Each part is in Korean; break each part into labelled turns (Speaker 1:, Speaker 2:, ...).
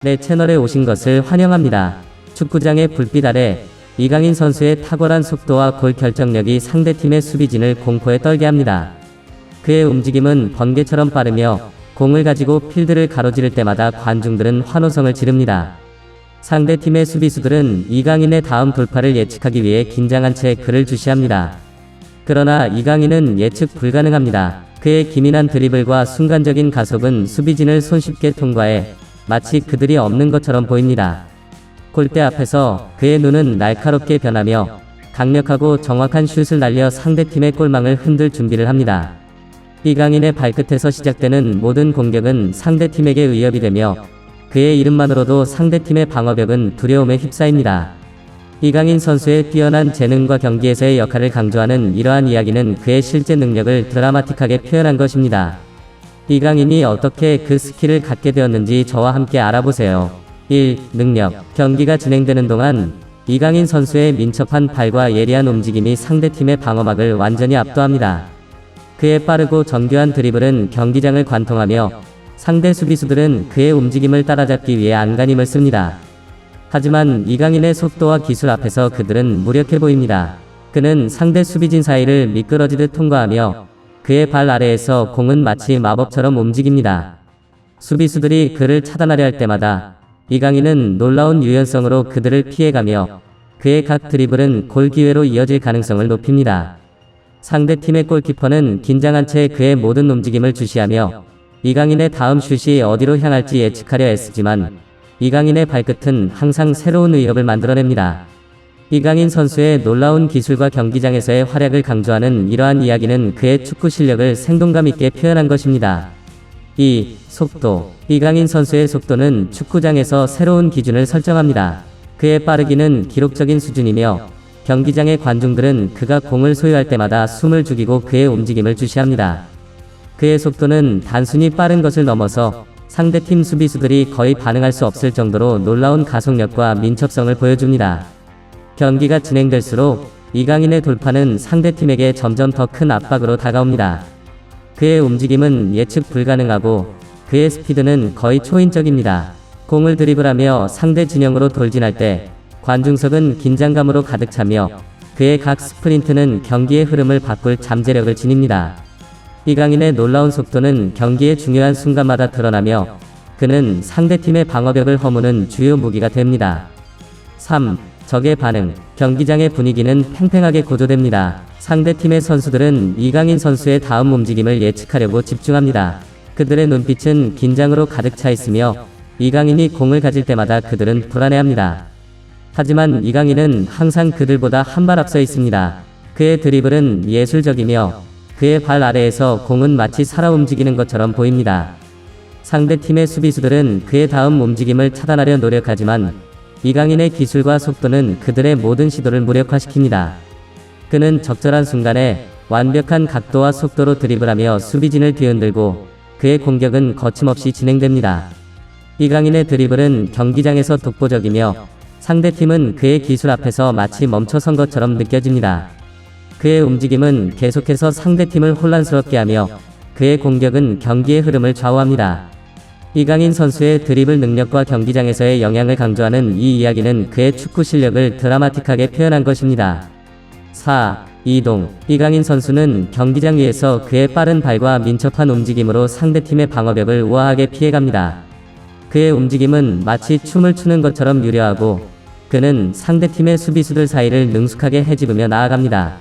Speaker 1: 내 채널에 오신 것을 환영합니다. 축구장의 불빛 아래 이강인 선수의 탁월한 속도와 골 결정력이 상대팀의 수비진을 공포에 떨게 합니다. 그의 움직임은 번개처럼 빠르며 공을 가지고 필드를 가로지를 때마다 관중들은 환호성을 지릅니다. 상대팀의 수비수들은 이강인의 다음 돌파를 예측하기 위해 긴장한 채 그를 주시합니다. 그러나 이강인은 예측 불가능합니다. 그의 기민한 드리블과 순간적인 가속은 수비진을 손쉽게 통과해 마치 그들이 없는 것처럼 보입니다. 골대 앞에서 그의 눈은 날카롭게 변하며 강력하고 정확한 슛을 날려 상대팀의 골망을 흔들 준비를 합니다. 이강인의 발끝에서 시작되는 모든 공격은 상대팀에게 위협이 되며 그의 이름만으로도 상대팀의 방어벽은 두려움에 휩싸입니다. 이강인 선수의 뛰어난 재능과 경기에서의 역할을 강조하는 이러한 이야기는 그의 실제 능력을 드라마틱하게 표현한 것입니다. 이강인이 어떻게 그 스킬을 갖게 되었는지 저와 함께 알아보세요. 1. 능력. 경기가 진행되는 동안 이강인 선수의 민첩한 발과 예리한 움직임이 상대팀의 방어막을 완전히 압도합니다. 그의 빠르고 정교한 드리블은 경기장을 관통하며 상대 수비수들은 그의 움직임을 따라잡기 위해 안간힘을 씁니다. 하지만 이강인의 속도와 기술 앞에서 그들은 무력해 보입니다. 그는 상대 수비진 사이를 미끄러지듯 통과하며 그의 발 아래에서 공은 마치 마법처럼 움직입니다. 수비수들이 그를 차단하려 할 때마다 이강인은 놀라운 유연성으로 그들을 피해가며 그의 각 드리블은 골 기회로 이어질 가능성을 높입니다. 상대팀의 골키퍼는 긴장한 채 그의 모든 움직임을 주시하며 이강인의 다음 슛이 어디로 향할지 예측하려 애쓰지만 이강인의 발끝은 항상 새로운 위협을 만들어냅니다. 이강인 선수의 놀라운 기술과 경기장에서의 활약을 강조하는 이러한 이야기는 그의 축구 실력을 생동감 있게 표현한 것입니다. 2. 속도. 이강인 선수의 속도는 축구장에서 새로운 기준을 설정합니다. 그의 빠르기는 기록적인 수준이며 경기장의 관중들은 그가 공을 소유할 때마다 숨을 죽이고 그의 움직임을 주시합니다. 그의 속도는 단순히 빠른 것을 넘어서 상대팀 수비수들이 거의 반응할 수 없을 정도로 놀라운 가속력과 민첩성을 보여줍니다. 경기가 진행될수록 이강인의 돌파는 상대팀에게 점점 더 큰 압박으로 다가옵니다. 그의 움직임은 예측 불가능하고 그의 스피드는 거의 초인적입니다. 공을 드리블하며 상대 진영으로 돌진할 때 관중석은 긴장감으로 가득 차며 그의 각 스프린트는 경기의 흐름을 바꿀 잠재력을 지닙니다. 이강인의 놀라운 속도는 경기의 중요한 순간마다 드러나며 그는 상대팀의 방어벽을 허무는 주요 무기가 됩니다. 3. 적의 반응. 경기장의 분위기는 팽팽하게 고조됩니다. 상대팀의 선수들은 이강인 선수의 다음 움직임을 예측하려고 집중합니다. 그들의 눈빛은 긴장으로 가득 차 있으며 이강인이 공을 가질 때마다 그들은 불안해합니다. 하지만 이강인은 항상 그들보다 한 발 앞서 있습니다. 그의 드리블은 예술적이며 그의 발 아래에서 공은 마치 살아 움직이는 것처럼 보입니다. 상대팀의 수비수들은 그의 다음 움직임을 차단하려 노력하지만 이강인의 기술과 속도는 그들의 모든 시도를 무력화시킵니다. 그는 적절한 순간에 완벽한 각도와 속도로 드리블하며 수비진을 뒤흔들고 그의 공격은 거침없이 진행됩니다. 이강인의 드리블은 경기장에서 독보적이며 상대팀은 그의 기술 앞에서 마치 멈춰선 것처럼 느껴집니다. 그의 움직임은 계속해서 상대팀을 혼란스럽게 하며 그의 공격은 경기의 흐름을 좌우합니다. 이강인 선수의 드리블 능력과 경기장에서의 영향을 강조하는 이 이야기는 그의 축구 실력을 드라마틱하게 표현한 것입니다. 4. 이동. 이강인 선수는 경기장 위에서 그의 빠른 발과 민첩한 움직임으로 상대팀의 방어벽을 우아하게 피해갑니다. 그의 움직임은 마치 춤을 추는 것처럼 유려하고 그는 상대팀의 수비수들 사이를 능숙하게 헤집으며 나아갑니다.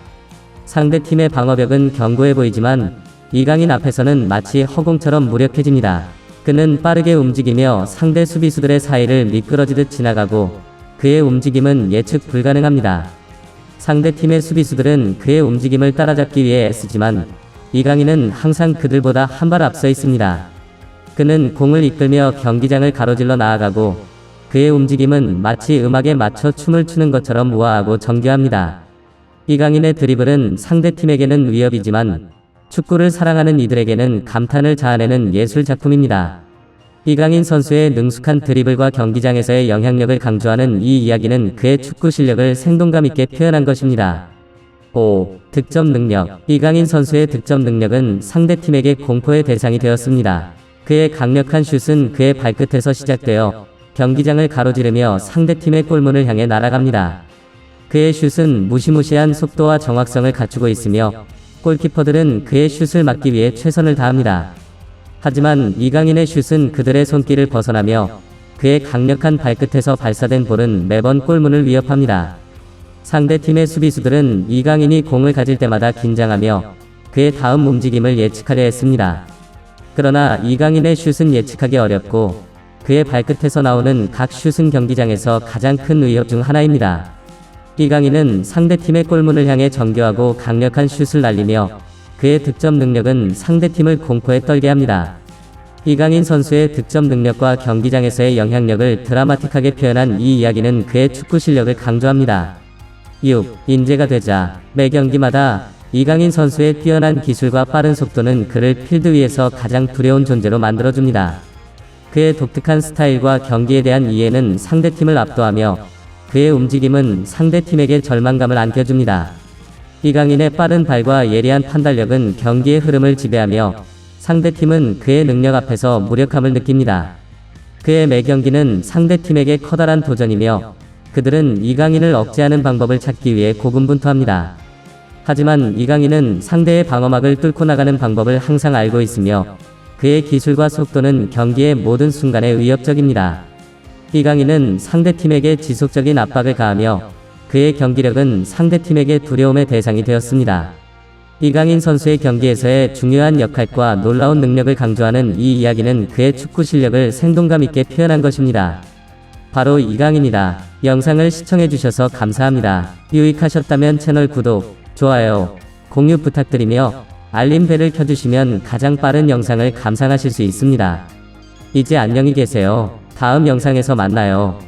Speaker 1: 상대팀의 방어벽은 견고해 보이지만 이강인 앞에서는 마치 허공처럼 무력해집니다. 그는 빠르게 움직이며 상대 수비수들의 사이를 미끄러지듯 지나가고 그의 움직임은 예측 불가능합니다. 상대팀의 수비수들은 그의 움직임을 따라잡기 위해 애쓰지만 이강인은 항상 그들보다 한 발 앞서 있습니다. 그는 공을 이끌며 경기장을 가로질러 나아가고 그의 움직임은 마치 음악에 맞춰 춤을 추는 것처럼 우아하고 정교합니다. 이강인의 드리블은 상대팀에게는 위협이지만 축구를 사랑하는 이들에게는 감탄을 자아내는 예술 작품입니다. 이강인 선수의 능숙한 드리블과 경기장에서의 영향력을 강조하는 이 이야기는 그의 축구 실력을 생동감 있게 표현한 것입니다. 5. 득점 능력. 이강인 선수의 득점 능력은 상대팀에게 공포의 대상이 되었습니다. 그의 강력한 슛은 그의 발끝에서 시작되어 경기장을 가로지르며 상대팀의 골문을 향해 날아갑니다. 그의 슛은 무시무시한 속도와 정확성을 갖추고 있으며 골키퍼들은 그의 슛을 막기 위해 최선을 다합니다. 하지만 이강인의 슛은 그들의 손길을 벗어나며 그의 강력한 발끝에서 발사된 볼은 매번 골문을 위협합니다. 상대팀의 수비수들은 이강인이 공을 가질 때마다 긴장하며 그의 다음 움직임을 예측하려 했습니다. 그러나 이강인의 슛은 예측하기 어렵고 그의 발끝에서 나오는 각 슛은 경기장에서 가장 큰 위협 중 하나입니다. 이강인은 상대팀의 골문을 향해 정교하고 강력한 슛을 날리며 그의 득점 능력은 상대팀을 공포에 떨게 합니다. 이강인 선수의 득점 능력과 경기장에서의 영향력을 드라마틱하게 표현한 이 이야기는 그의 축구 실력을 강조합니다. 6. 인재가 되자. 매 경기마다 이강인 선수의 뛰어난 기술과 빠른 속도는 그를 필드 위에서 가장 두려운 존재로 만들어줍니다. 그의 독특한 스타일과 경기에 대한 이해는 상대팀을 압도하며 그의 움직임은 상대팀에게 절망감을 안겨줍니다. 이강인의 빠른 발과 예리한 판단력은 경기의 흐름을 지배하며 상대팀은 그의 능력 앞에서 무력함을 느낍니다. 그의 매 경기는 상대팀에게 커다란 도전이며 그들은 이강인을 억제하는 방법을 찾기 위해 고군분투합니다. 하지만 이강인은 상대의 방어막을 뚫고 나가는 방법을 항상 알고 있으며 그의 기술과 속도는 경기의 모든 순간에 위협적입니다. 이강인은 상대팀에게 지속적인 압박을 가하며 그의 경기력은 상대팀에게 두려움의 대상이 되었습니다. 이강인 선수의 경기에서의 중요한 역할과 놀라운 능력을 강조하는 이 이야기는 그의 축구 실력을 생동감 있게 표현한 것입니다. 바로 이강인이다. 영상을 시청해주셔서 감사합니다. 유익하셨다면 채널 구독, 좋아요, 공유 부탁드리며 알림벨을 켜주시면 가장 빠른 영상을 감상하실 수 있습니다. 이제 안녕히 계세요. 다음 영상에서 만나요.